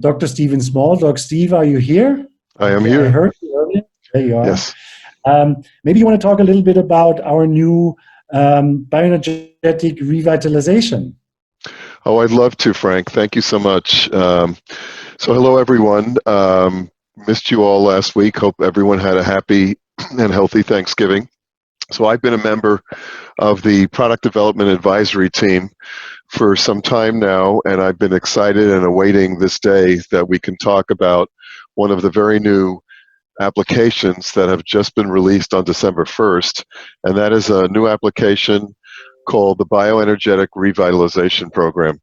Dr. Stephen Small. Dr. Steve, are you here? I am Okay, here. I heard you earlier. There you are. Yes. Maybe you want to talk a little bit about our new bioenergetic revitalization. Oh, I'd love to, Frank. Thank you so much. So hello, everyone. Missed you all last week. Hope everyone had a happy and healthy Thanksgiving. So I've been a member of the product development advisory team for some time now, and I've been excited and awaiting this day that we can talk about one of the very new applications that have just been released on December 1st, and that is a new application called the Bioenergetic Revitalization Program.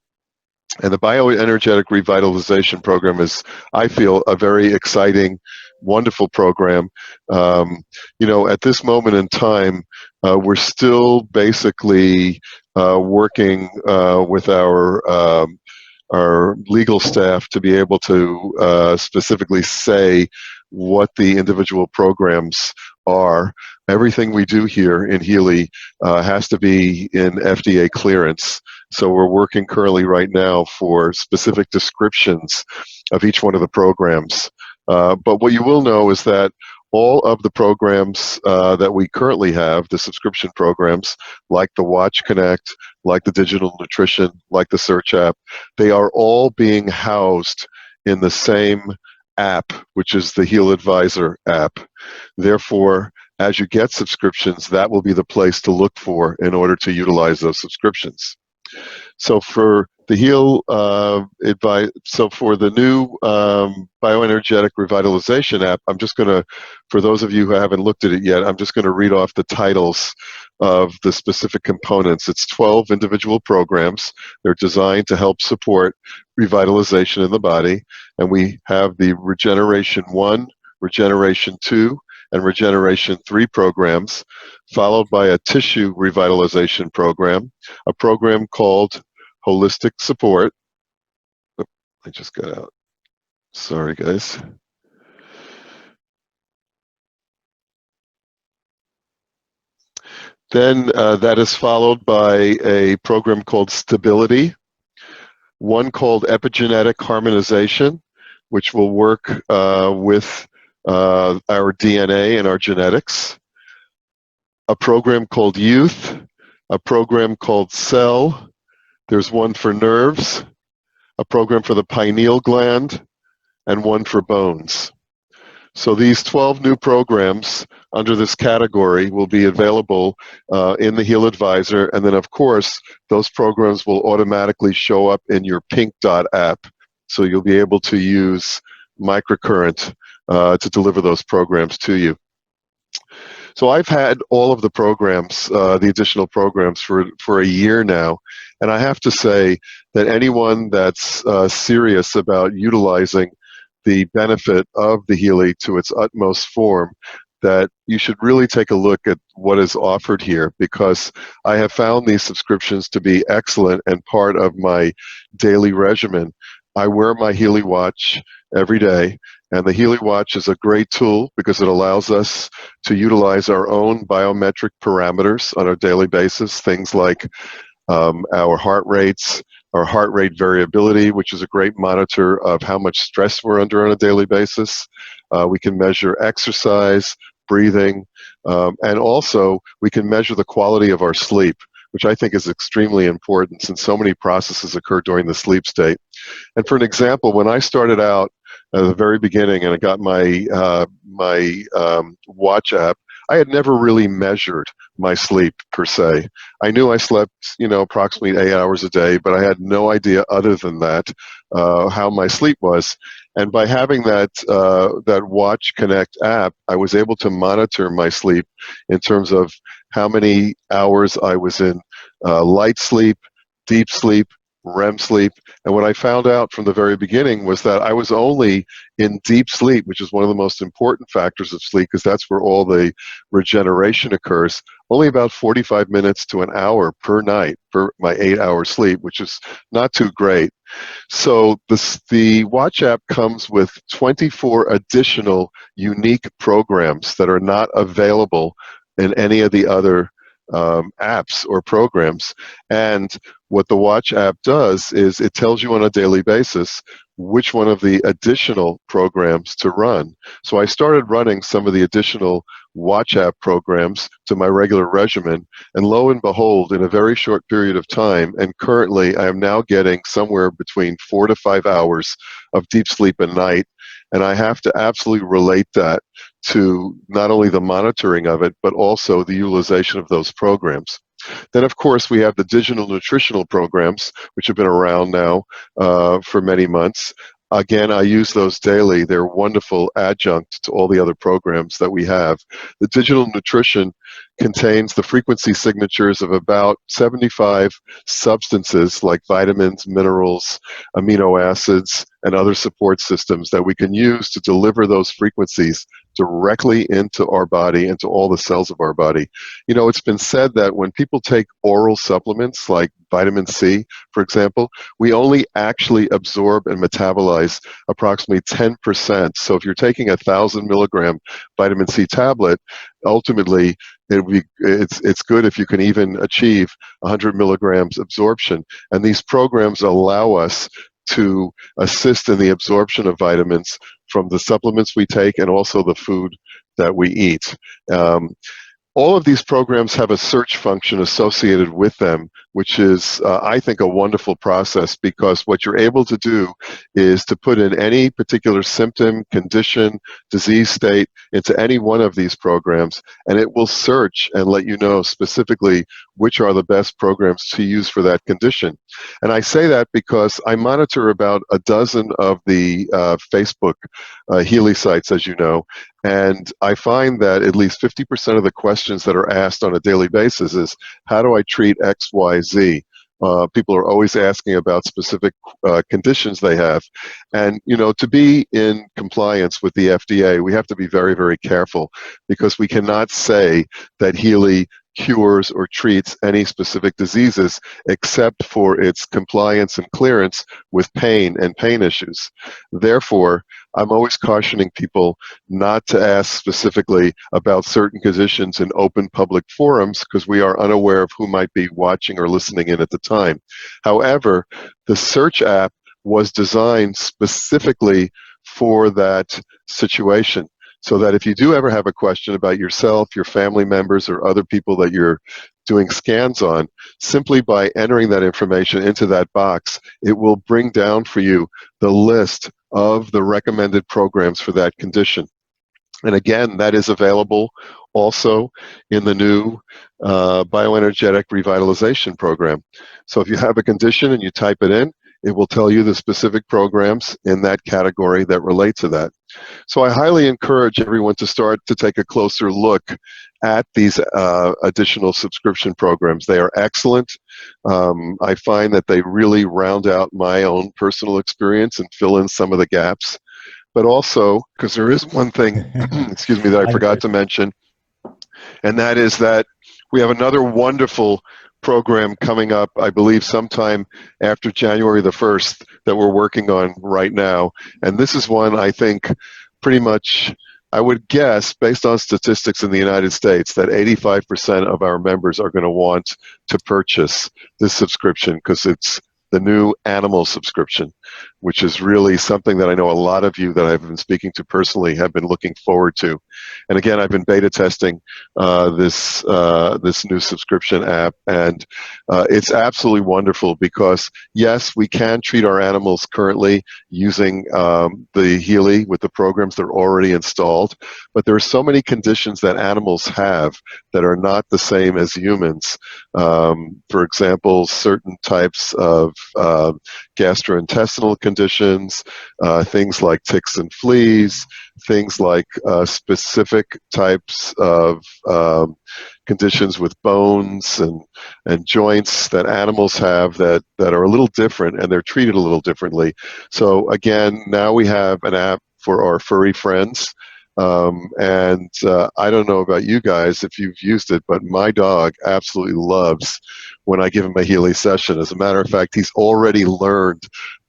And the Bioenergetic Revitalization Program is, I feel, a very exciting, wonderful program. At this moment in time, we're still basically working with our legal staff to be able to specifically say what the individual programs are. Everything we do here in Healy has to be in FDA clearance. So we're working currently right now for specific descriptions of each one of the programs. But what you will know is that all of the programs that we currently have, the subscription programs, like the Watch Connect, like the Digital Nutrition, like the Search app, they are all being housed in the same app, which is the Heal Advisor app. Therefore, as you get subscriptions, that will be the place to look for in order to utilize those subscriptions. So for the Heal for the new Bioenergetic Revitalization app, I'm just going to, for those of you who haven't looked at it yet, I'm just going to read off the titles of the specific components. It's 12 individual programs. They're designed to help support revitalization in the body. And we have the Regeneration 1, Regeneration 2, and Regeneration 3 programs, followed by a tissue revitalization program, a program called Holistic Support. Oh, I just got out. Sorry, guys. Then that is followed by a program called Stability, one called Epigenetic Harmonization, which will work with our DNA and our genetics, a program called Youth, a program called Cell, there's one for nerves, a program for the pineal gland, and one for bones. So these 12 new programs under this category will be available in the Heal Advisor, and then of course those programs will automatically show up in your Pink Dot app, so you'll be able to use microcurrent to deliver those programs to you. So I've had all of the programs, the additional programs for a year now, and I have to say that anyone that's serious about utilizing the benefit of the Healy to its utmost form, that you should really take a look at what is offered here, because I have found these subscriptions to be excellent and part of my daily regimen. I wear my Healy watch every day, and the Healy watch is a great tool because it allows us to utilize our own biometric parameters on a daily basis, things like our heart rates, our heart rate variability, which is a great monitor of how much stress we're under on a daily basis. We can measure exercise, breathing, and also we can measure the quality of our sleep, which I think is extremely important since so many processes occur during the sleep state. And for an example, when I started out at the very beginning and I got my watch app, I had never really measured my sleep per se. I knew I slept, approximately 8 hours a day, but I had no idea other than that how my sleep was. And by having that Watch Connect app, I was able to monitor my sleep in terms of how many hours I was in light sleep, deep sleep, REM sleep. And what I found out from the very beginning was that I was only in deep sleep, which is one of the most important factors of sleep because that's where all the regeneration occurs, only about 45 minutes to an hour per night for my 8-hour sleep, which is not too great. So the Watch app comes with 24 additional unique programs that are not available in any of the other apps or programs. And what the Watch app does is it tells you on a daily basis which one of the additional programs to run. So I started running some of the additional Watch app programs to my regular regimen, and lo and behold, in a very short period of time, and currently I am now getting somewhere between 4 to 5 hours of deep sleep a night, and I have to absolutely relate that to not only the monitoring of it, but also the utilization of those programs. Then, of course, we have the digital nutritional programs, which have been around now for many months. Again, I use those daily. They're wonderful adjunct to all the other programs that we have. The digital nutrition contains the frequency signatures of about 75 substances like vitamins, minerals, amino acids, and other support systems that we can use to deliver those frequencies directly into our body, into all the cells of our body. You know, it's been said that when people take oral supplements like vitamin C, for example, we only actually absorb and metabolize approximately 10%. So if you're taking 1,000 milligram vitamin C tablet, ultimately it's good if you can even achieve 100 milligrams absorption. And these programs allow us to assist in the absorption of vitamins from the supplements we take and also the food that we eat. All of these programs have a search function associated with them, which is, I think, a wonderful process, because what you're able to do is to put in any particular symptom, condition, disease state into any one of these programs, and it will search and let you know specifically which are the best programs to use for that condition. And I say that because I monitor about a dozen of the Facebook Healy sites, as you know, and I find that at least 50% of the questions that are asked on a daily basis is, how do I treat X, Y, Z? People are always asking about specific conditions they have. And, you know, to be in compliance with the FDA, we have to be very, very careful, because we cannot say that Healy cures or treats any specific diseases except for its compliance and clearance with pain and pain issues. Therefore, I'm always cautioning people not to ask specifically about certain conditions in open public forums, because we are unaware of who might be watching or listening in at the time. However, the search app was designed specifically for that situation, so that if you do ever have a question about yourself, your family members, or other people that you're doing scans on, simply by entering that information into that box, it will bring down for you the list of the recommended programs for that condition. And again, that is available also in the new Bioenergetic Revitalization program. So if you have a condition and you type it in, it will tell you the specific programs in that category that relate to that. So I highly encourage everyone to start to take a closer look at these additional subscription programs. They are excellent. I find that they really round out my own personal experience and fill in some of the gaps. But also, because there is one thing, excuse me, that I forgot to mention, and that is that we have another wonderful program coming up, I believe sometime after January the 1st, that we're working on right now. And this is one I think pretty much, I would guess, based on statistics in the United States, that 85% of our members are going to want to purchase this subscription, because it's the new animal subscription, which is really something that I know a lot of you that I've been speaking to personally have been looking forward to. And again, I've been beta testing this new subscription app, and it's absolutely wonderful, because yes, we can treat our animals currently using the Healy with the programs that are already installed, but there are so many conditions that animals have that are not the same as humans. For example, certain types of gastrointestinal conditions, things like ticks and fleas, things like specific types of conditions with bones and joints that animals have that are a little different, and they're treated a little differently. So again, now we have an app for our furry friends. I don't know about you guys if you've used it, but my dog absolutely loves when I give him a Healy session. As a matter of fact, he's already learned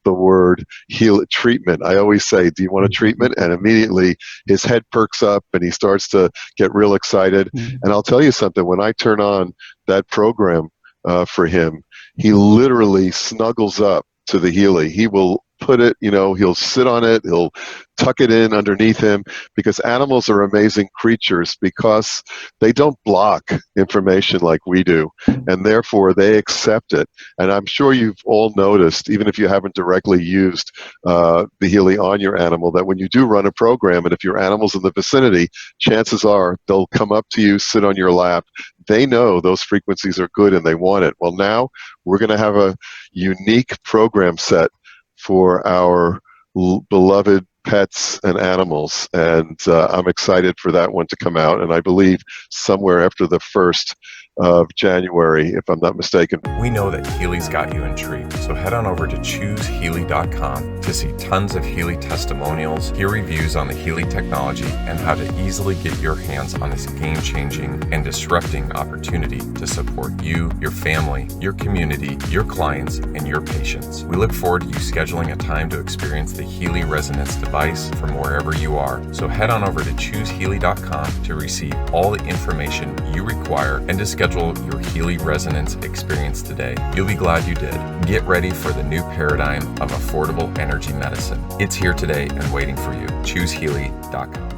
the word Healy treatment. I always say, do you want a treatment? And immediately his head perks up and he starts to get real excited. And I'll tell you something, when I turn on that program for him, he literally snuggles up to the Healy. He will put it, he'll sit on it, he'll tuck it in underneath him, because animals are amazing creatures because they don't block information like we do, and therefore they accept it. And I'm sure you've all noticed, even if you haven't directly used the Healy on your animal, that when you do run a program, and if your animal's in the vicinity, chances are they'll come up to you, sit on your lap. They know those frequencies are good and they want it. Well, now we're going to have a unique program set for our beloved pets and animals, and I'm excited for that one to come out, and I believe somewhere after the 1st of January, if I'm not mistaken. We know that Healy's got you intrigued, so head on over to ChooseHealy.com to see tons of Healy testimonials, hear reviews on the Healy technology, and how to easily get your hands on this game-changing and disrupting opportunity to support you, your family, your community, your clients, and your patients. We look forward to you scheduling a time to experience the Healy Resonance device from wherever you are. So head on over to ChooseHealy.com to receive all the information you require and to schedule your Healy Resonance experience today. You'll be glad you did. Get ready for the new paradigm of affordable energy medicine. It's here today and waiting for you. ChooseHealy.com.